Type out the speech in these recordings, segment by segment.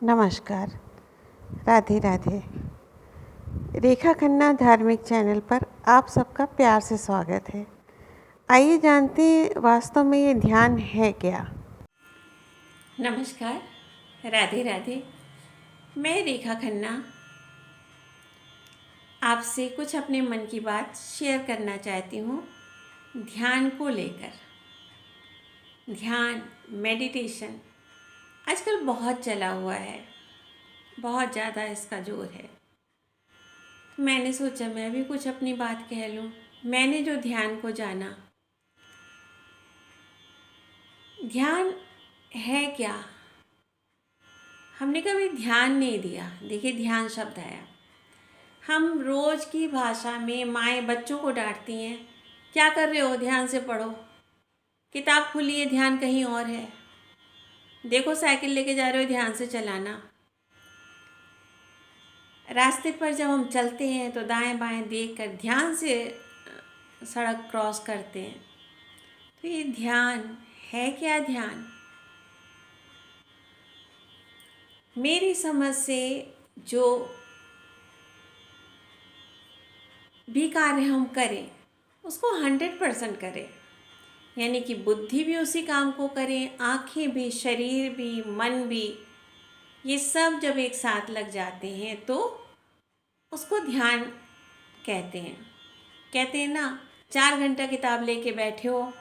नमस्कार। राधे राधे। रेखा खन्ना धार्मिक चैनल पर आप सबका प्यार से स्वागत है। आइए जानते हैं वास्तव में ये ध्यान है क्या। नमस्कार। राधे राधे। मैं रेखा खन्ना आपसे कुछ अपने मन की बात शेयर करना चाहती हूँ ध्यान को लेकर। ध्यान, मेडिटेशन आजकल बहुत चला हुआ है, बहुत ज़्यादा इसका जोर है। मैंने सोचा मैं भी कुछ अपनी बात कह लूँ। मैंने जो ध्यान को जाना, ध्यान है क्या, हमने कभी ध्यान नहीं दिया। देखिए, ध्यान शब्द आया, हम रोज़ की भाषा में माएँ बच्चों को डांटती हैं, क्या कर रहे हो, ध्यान से पढ़ो, किताब खुली है, ध्यान कहीं और है। देखो, साइकिल लेके जा रहे हो, ध्यान से चलाना। रास्ते पर जब हम चलते हैं तो दाएं बाएं देखकर ध्यान से सड़क क्रॉस करते हैं। तो ये ध्यान है क्या? ध्यान मेरी समझ से जो भी कार्य हम करें उसको 100% करें, यानी कि बुद्धि भी उसी काम को करें, आँखें भी, शरीर भी, मन भी, ये सब जब एक साथ लग जाते हैं तो उसको ध्यान कहते हैं। कहते हैं ना, 4 घंटा किताब लेके बैठे हो,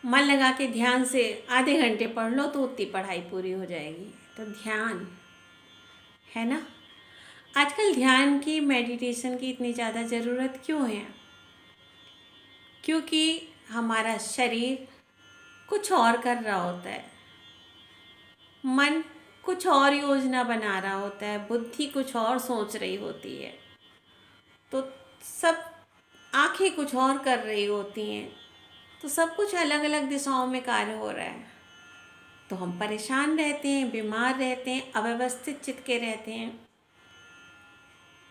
मन लगा के ध्यान से आधे घंटे पढ़ लो तो उतनी पढ़ाई पूरी हो जाएगी। तो ध्यान है ना। आजकल ध्यान की, मेडिटेशन की इतनी ज़्यादा ज़रूरत क्यों है? क्योंकि हमारा शरीर कुछ और कर रहा होता है, मन कुछ और योजना बना रहा होता है, बुद्धि कुछ और सोच रही होती है, तो सब आंखें कुछ और कर रही होती हैं, तो सब कुछ अलग अलग दिशाओं में कार्य हो रहा है। तो हम परेशान रहते हैं, बीमार रहते हैं, अव्यवस्थित चित्त के रहते हैं।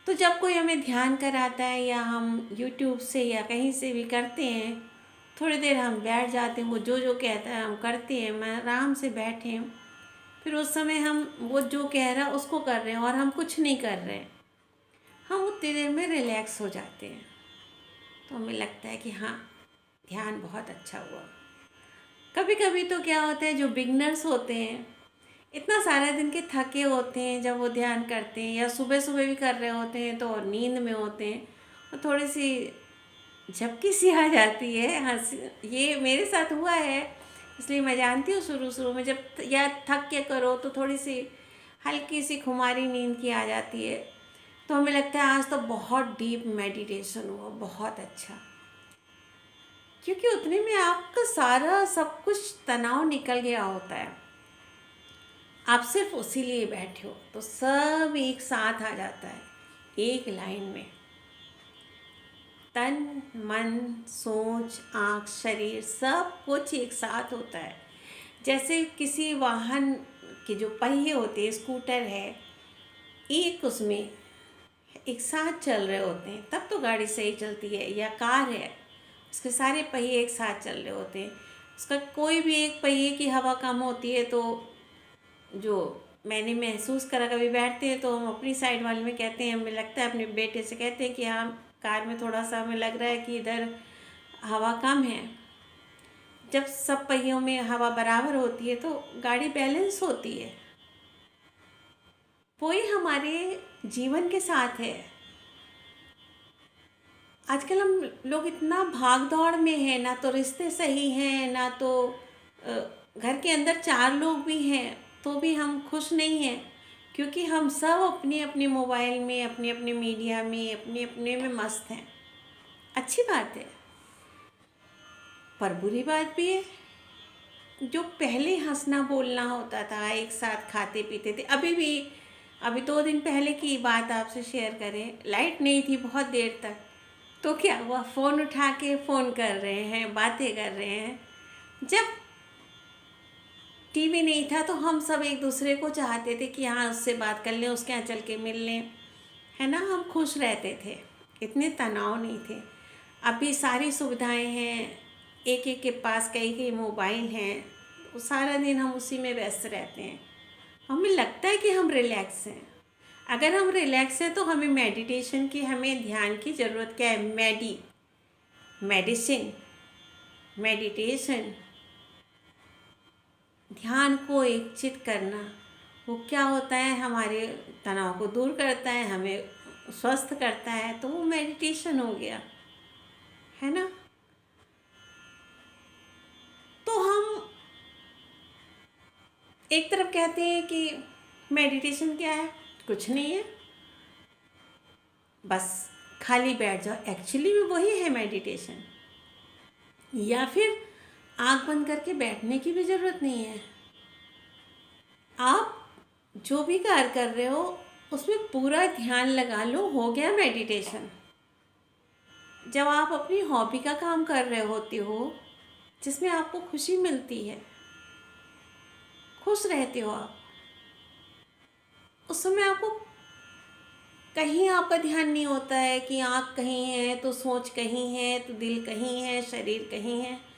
तो जब कोई हमें ध्यान कराता है या हम YouTube से या कहीं से भी करते हैं, थोड़ी देर हम बैठ जाते हैं, वो जो जो कहता है हम करते हैं, मैं आराम से बैठे हैं, फिर उस समय हम वो जो कह रहा है उसको कर रहे हैं और हम कुछ नहीं कर रहे हैं, हम उतनी देर में रिलैक्स हो जाते हैं। तो हमें लगता है कि हाँ, ध्यान बहुत अच्छा हुआ। कभी कभी तो क्या होता है, जो बिगनर्स होते हैं, इतना सारा दिन के थके होते हैं, जब वो ध्यान करते हैं या सुबह सुबह भी कर रहे होते हैं तो नींद में होते हैं और थोड़ी सी झपकी सी आ जाती है, हंसी। ये मेरे साथ हुआ है, इसलिए मैं जानती हूँ। शुरू शुरू में जब या थक के करो तो थोड़ी सी हल्की सी खुमारी नींद की आ जाती है, तो हमें लगता है आज तो बहुत डीप मेडिटेशन हुआ, बहुत अच्छा। क्योंकि उतने में आपका सारा सब कुछ तनाव निकल गया होता है, आप सिर्फ उसी लिए बैठे हो, तो सब एक साथ आ जाता है, एक लाइन में। तन, मन, सोच, आँख, शरीर, सब कुछ एक साथ होता है। जैसे किसी वाहन के जो पहिए होते हैं, स्कूटर है, एक उसमें एक साथ चल रहे होते हैं तब तो गाड़ी सही चलती है। या कार है, उसके सारे पहिए एक साथ चल रहे होते हैं, उसका कोई भी एक पहिए की हवा कम होती है तो जो मैंने महसूस करा, कभी बैठते हैं तो हम अपनी साइड वाले में कहते हैं, हमें लगता है, अपने बेटे से कहते हैं कि हाँ, कार में थोड़ा सा हमें लग रहा है कि इधर हवा कम है। जब सब पहियों में हवा बराबर होती है तो गाड़ी बैलेंस होती है। वही हमारे जीवन के साथ है। आजकल हम लोग इतना भाग दौड़ में हैं, ना तो रिश्ते सही हैं, ना तो घर के अंदर 4 लोग भी हैं तो भी हम खुश नहीं हैं, क्योंकि हम सब अपने अपने मोबाइल में, अपने अपने मीडिया में, अपने अपने में मस्त हैं। अच्छी बात है, पर बुरी बात भी है। जो पहले हंसना बोलना होता था, एक साथ खाते पीते थे, अभी भी, अभी 2 दिन पहले की बात आपसे शेयर करें, लाइट नहीं थी बहुत देर तक, तो क्या हुआ, फ़ोन उठा के फ़ोन कर रहे हैं, बातें कर रहे हैं। जब टीवी नहीं था तो हम सब एक दूसरे को चाहते थे कि हाँ, उससे बात कर लें, उसके यहाँ चल के मिल लें, है ना। हम खुश रहते थे, इतने तनाव नहीं थे। अभी सारी सुविधाएं हैं, एक एक के पास कई कई मोबाइल हैं, तो सारा दिन हम उसी में व्यस्त रहते हैं। हमें लगता है कि हम रिलैक्स हैं। अगर हम रिलैक्स हैं तो हमें मेडिटेशन की, हमें ध्यान की ज़रूरत क्या है? मेडिसिन, मेडिटेशन, ध्यान को एकचित करना, वो क्या होता है? हमारे तनाव को दूर करता है, हमें स्वस्थ करता है, तो वो मेडिटेशन हो गया, है ना? तो हम एक तरफ कहते हैं कि मेडिटेशन क्या है? कुछ नहीं है, बस खाली बैठ जाओ। एक्चुअली में वही है मेडिटेशन। या फिर आंख बंद करके बैठने की भी ज़रूरत नहीं है। आप जो भी कार्य कर रहे हो उसमें पूरा ध्यान लगा लो, हो गया मेडिटेशन। जब आप अपनी हॉबी का काम कर रहे होते हो, जिसमें आपको खुशी मिलती है, खुश रहते हो आप, उस समय आपको कहीं आपका ध्यान नहीं होता है कि आँख कहीं है तो सोच कहीं है तो दिल कहीं है, शरीर कहीं है।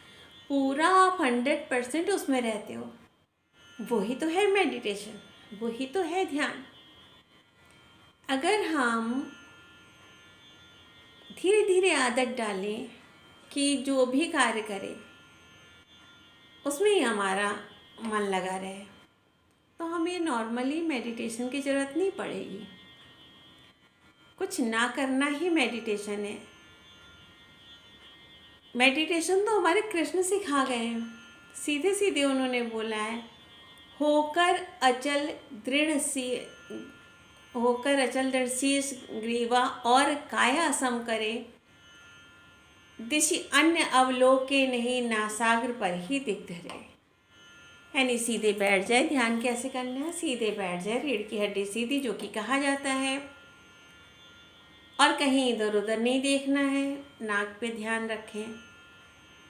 पूरा आप 100% उसमें रहते हो। वही तो है मेडिटेशन, वही तो है ध्यान। अगर हम धीरे धीरे आदत डालें कि जो भी कार्य करें उसमें ही हमारा मन लगा रहे, तो हमें नॉर्मली मेडिटेशन की ज़रूरत नहीं पड़ेगी। कुछ ना करना ही मेडिटेशन है। मेडिटेशन तो हमारे कृष्ण सिखा गए हैं, सीधे सीधे उन्होंने बोला है, होकर अचल दृढ़ शीश ग्रीवा और काया सम करे, दिशि अन्य अवलोके नहीं, नासाग्र पर ही दिख धरे। यानी सीधे बैठ जाए। ध्यान कैसे करना है? सीधे बैठ जाए, रीढ़ की हड्डी सीधी, जो कि कहा जाता है, और कहीं इधर उधर नहीं देखना है। नाक पे ध्यान रखें।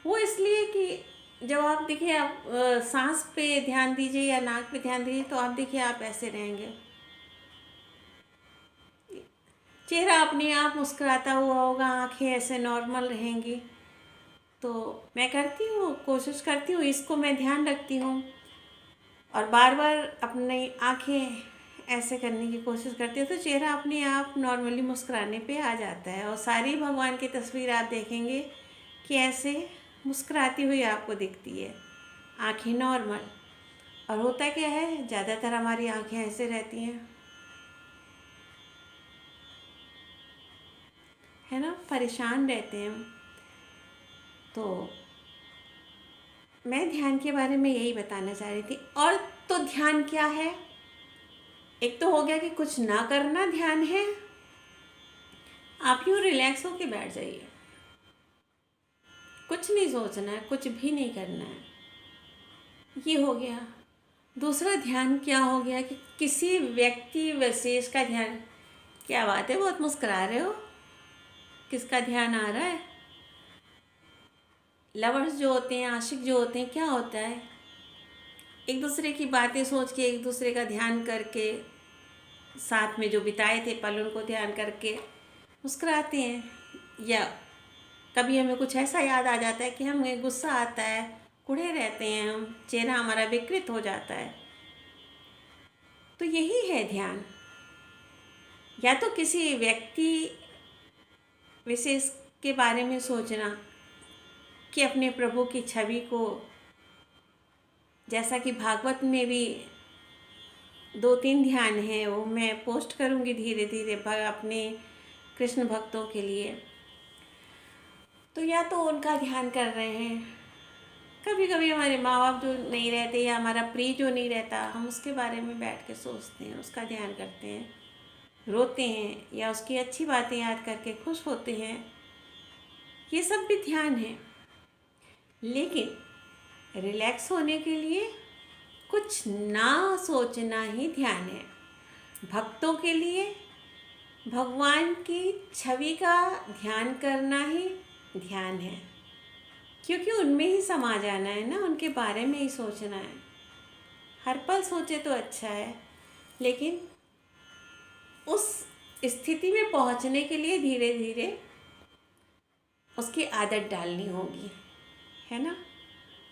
वो इसलिए कि जब आप देखिए, आप सांस पे ध्यान दीजिए या नाक पे ध्यान दीजिए, तो आप देखिए आप ऐसे रहेंगे, चेहरा अपने आप मुस्कुराता हुआ होगा, आंखें ऐसे नॉर्मल रहेंगी। तो मैं करती हूँ, कोशिश करती हूँ, इसको मैं ध्यान रखती हूँ और बार बार अपनी आंखें ऐसे करने की कोशिश करती हूँ, तो चेहरा अपने आप नॉर्मली मुस्कुराने पे आ जाता है। और सारी भगवान की तस्वीर आप देखेंगे कि ऐसे मुस्कुराती हुई आपको दिखती है, आंखें नॉर्मल। और होता क्या है, ज़्यादातर हमारी आंखें ऐसे रहती हैं, है ना, परेशान रहते हैं हम। तो मैं ध्यान के बारे में यही बताना चाह रही थी। और तो ध्यान क्या है? एक तो हो गया कि कुछ ना करना ध्यान है, आप यूँ रिलैक्स होके बैठ जाइए, कुछ नहीं सोचना है, कुछ भी नहीं करना है, ये हो गया। दूसरा ध्यान क्या हो गया कि किसी व्यक्ति विशेष का ध्यान। क्या बात है, बहुत मुस्कुरा रहे हो, किसका ध्यान आ रहा है? लवर्स जो होते हैं, आशिक जो होते हैं, क्या होता है, एक दूसरे की बातें सोच के, एक दूसरे का ध्यान करके, साथ में जो बिताए थे पल उनको ध्यान करके मुस्कुराते हैं। या कभी हमें कुछ ऐसा याद आ जाता है कि हमें गुस्सा आता है, कुढ़े रहते हैं हम, चेहरा हमारा विकृत हो जाता है, तो यही है ध्यान। या तो किसी व्यक्ति विशेष के बारे में सोचना कि अपने प्रभु की छवि को, जैसा कि भागवत में भी 2-3 ध्यान हैं, वो मैं पोस्ट करूँगी धीरे धीरे अपने कृष्ण भक्तों के लिए। तो या तो उनका ध्यान कर रहे हैं, कभी कभी हमारे माँ बाप जो नहीं रहते या हमारा प्रिय जो नहीं रहता, हम उसके बारे में बैठ के सोचते हैं, उसका ध्यान करते हैं, रोते हैं, या उसकी अच्छी बातें याद करके खुश होते हैं। ये सब भी ध्यान है। लेकिन रिलैक्स होने के लिए कुछ ना सोचना ही ध्यान है। भक्तों के लिए भगवान की छवि का ध्यान करना ही ध्यान है, क्योंकि उनमें ही समा जाना है ना, उनके बारे में ही सोचना है। हर पल सोचे तो अच्छा है, लेकिन उस स्थिति में पहुंचने के लिए धीरे धीरे उसकी आदत डालनी होगी, है ना।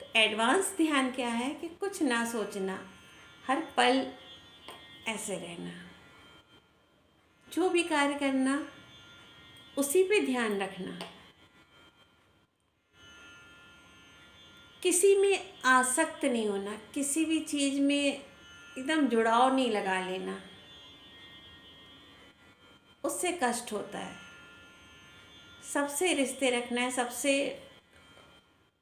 तो एडवांस ध्यान क्या है कि कुछ ना सोचना, हर पल ऐसे रहना, जो भी कार्य करना उसी पे ध्यान रखना, किसी में आसक्त नहीं होना, किसी भी चीज़ में एकदम जुड़ाव नहीं लगा लेना, उससे कष्ट होता है। सबसे रिश्ते रखना है, सबसे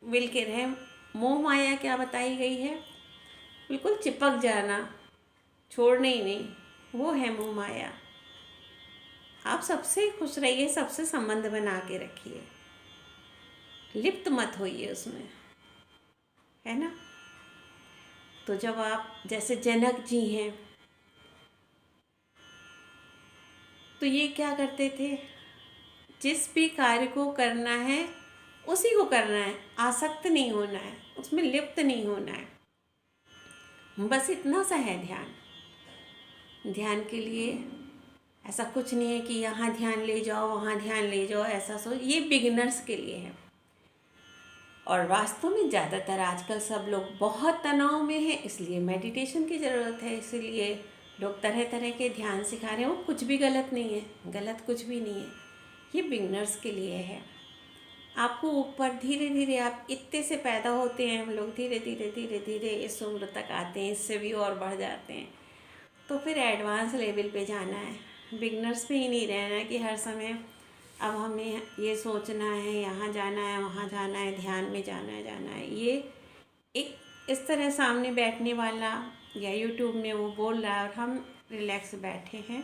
मिल के रहें। मोह माया क्या बताई गई है? बिल्कुल चिपक जाना, छोड़ना ही नहीं, वो है मोह माया। आप सबसे खुश रहिए, सबसे संबंध बना के रखिए, लिप्त मत होइए उसमें, है ना। तो जब आप जैसे जनक जी हैं, तो ये क्या करते थे, जिस भी कार्य को करना है उसी को करना है, आसक्त नहीं होना है, उसमें लिप्त नहीं होना है, बस इतना सा है ध्यान। ध्यान के लिए ऐसा कुछ नहीं है कि यहाँ ध्यान ले जाओ, वहाँ ध्यान ले जाओ, ऐसा सो, ये बिगिनर्स के लिए है। और वास्तव में ज़्यादातर आजकल सब लोग बहुत तनाव में हैं, इसलिए मेडिटेशन की ज़रूरत है, इसीलिए लोग तरह तरह के ध्यान सिखा रहे हैं। वो कुछ भी गलत नहीं है, गलत कुछ भी नहीं है, ये बिगिनर्स के लिए है। आपको ऊपर धीरे धीरे, आप इतने से पैदा होते हैं, हम लोग धीरे धीरे धीरे धीरे इस उम्र तक आते हैं, इससे भी और बढ़ जाते हैं, तो फिर एडवांस लेवल पे जाना है। बिगनर्स पे ही नहीं रहना है कि हर समय अब हमें ये सोचना है, यहाँ जाना है, वहाँ जाना है, ध्यान में जाना है। ये एक इस तरह सामने बैठने वाला या यूट्यूब में वो बोल रहा है और हम रिलैक्स बैठे हैं,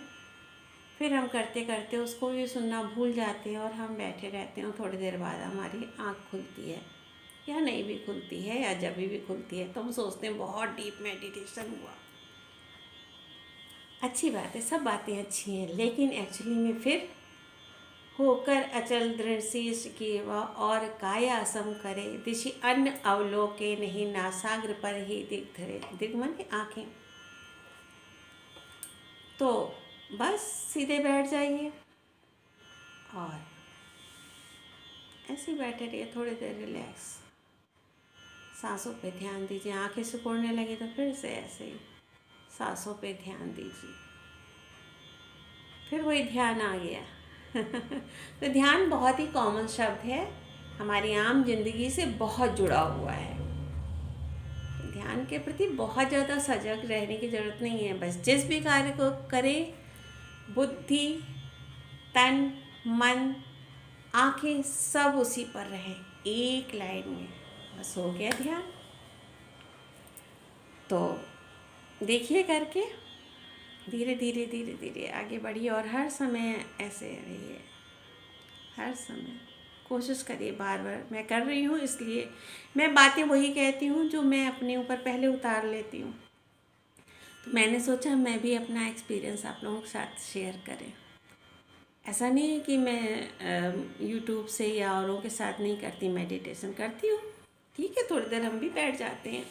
फिर हम करते करते उसको भी सुनना भूल जाते हैं और हम बैठे रहते हैं। थोड़ी देर बाद हमारी आँख खुलती है या नहीं भी खुलती है, या जब भी खुलती है तो हम सोचते हैं बहुत डीप मेडिटेशन हुआ। अच्छी बात है, सब बातें अच्छी हैं, लेकिन एक्चुअली में फिर होकर अचल दृढ़ शीश किए व और काया सम करे, दिशि अन्न अवलोके नहीं, नासाग्र पर ही दिग धरे। दिग माने आँखें। तो बस सीधे बैठ जाइए और ऐसे ही बैठे रहिए, थोड़ी देर रिलैक्स, सांसों पे ध्यान दीजिए। आँखें सिकुड़ने लगी तो फिर से ऐसे ही सांसों पे ध्यान दीजिए, फिर वही ध्यान आ गया। तो ध्यान बहुत ही कॉमन शब्द है, हमारी आम जिंदगी से बहुत जुड़ा हुआ है। ध्यान के प्रति बहुत ज़्यादा सजग रहने की ज़रूरत नहीं है। बस जिस भी कार्य को करें, बुद्धि, तन, मन, आंखें सब उसी पर रहें, एक लाइन में, बस हो गया ध्यान। तो देखिए करके धीरे धीरे धीरे धीरे आगे बढ़िए और हर समय ऐसे रहिए, हर समय कोशिश करिए। बार बार मैं कर रही हूँ, इसलिए मैं बातें वही कहती हूँ जो मैं अपने ऊपर पहले उतार लेती हूँ। तो मैंने सोचा मैं भी अपना एक्सपीरियंस आप लोगों के साथ शेयर करें। ऐसा नहीं है कि मैं यूट्यूब से या औरों के साथ नहीं करती, मेडिटेशन करती हूँ, ठीक है, थोड़ी देर हम भी बैठ जाते हैं,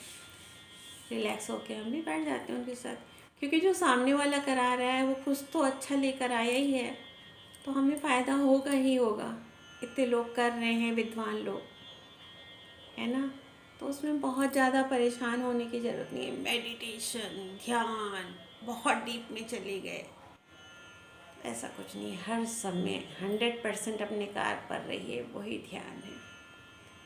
रिलैक्स होके हम भी बैठ जाते हैं उनके साथ, क्योंकि जो सामने वाला करा रहा है वो कुछ तो अच्छा लेकर आया ही है, तो हमें फ़ायदा होगा ही होगा। इतने लोग कर रहे हैं, विद्वान लोग, है ना, तो उसमें बहुत ज़्यादा परेशान होने की ज़रूरत नहीं है। मेडिटेशन, ध्यान, बहुत डीप में चले गए, ऐसा कुछ नहीं। हर समय 100% अपने कार्य पर रहिए, वही ध्यान है।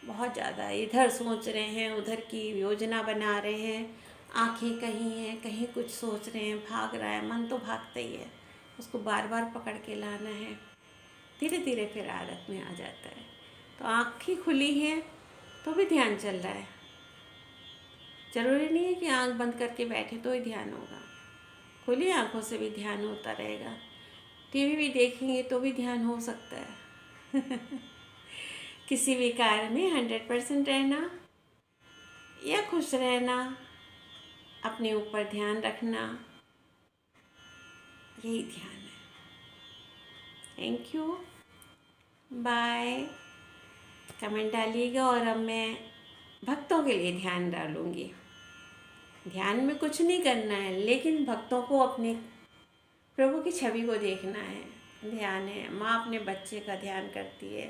बहुत ज़्यादा इधर सोच रहे हैं, उधर की योजना बना रहे हैं, आंखें कहीं हैं, कहीं कुछ सोच रहे हैं, भाग रहा है मन, तो भागता ही है, उसको बार बार पकड़ के लाना है, धीरे धीरे फिर आदत में आ जाता है। तो आँखें खुली हैं तो भी ध्यान चल रहा है, ज़रूरी नहीं है कि आँख बंद करके बैठे तो ही ध्यान होगा, खुली आँखों से भी ध्यान होता रहेगा। टीवी भी देखेंगे तो भी ध्यान हो सकता है। किसी भी कार्य में 100% रहना या खुश रहना, अपने ऊपर ध्यान रखना, यही ध्यान है। Thank you, bye. कमेंट डालिएगा और अब मैं भक्तों के लिए ध्यान डालूँगी। ध्यान में कुछ नहीं करना है, लेकिन भक्तों को अपने प्रभु की छवि को देखना है, ध्यान है। माँ अपने बच्चे का ध्यान करती है,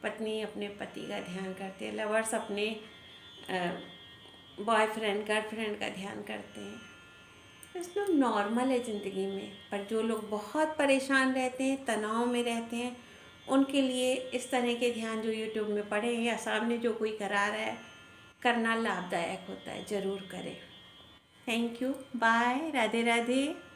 पत्नी अपने पति का ध्यान करती है, लवर्स अपने बॉयफ्रेंड गर्लफ्रेंड का ध्यान करते हैं। इसमें नॉर्मल है ज़िंदगी में, पर जो लोग बहुत परेशान रहते हैं, तनाव में रहते हैं, उनके लिए इस तरह के ध्यान जो यूट्यूब में पढ़े हैं या सामने जो कोई करा रहा है, करना लाभदायक होता है। ज़रूर करें। Thank you. Bye. Radhe Radhe.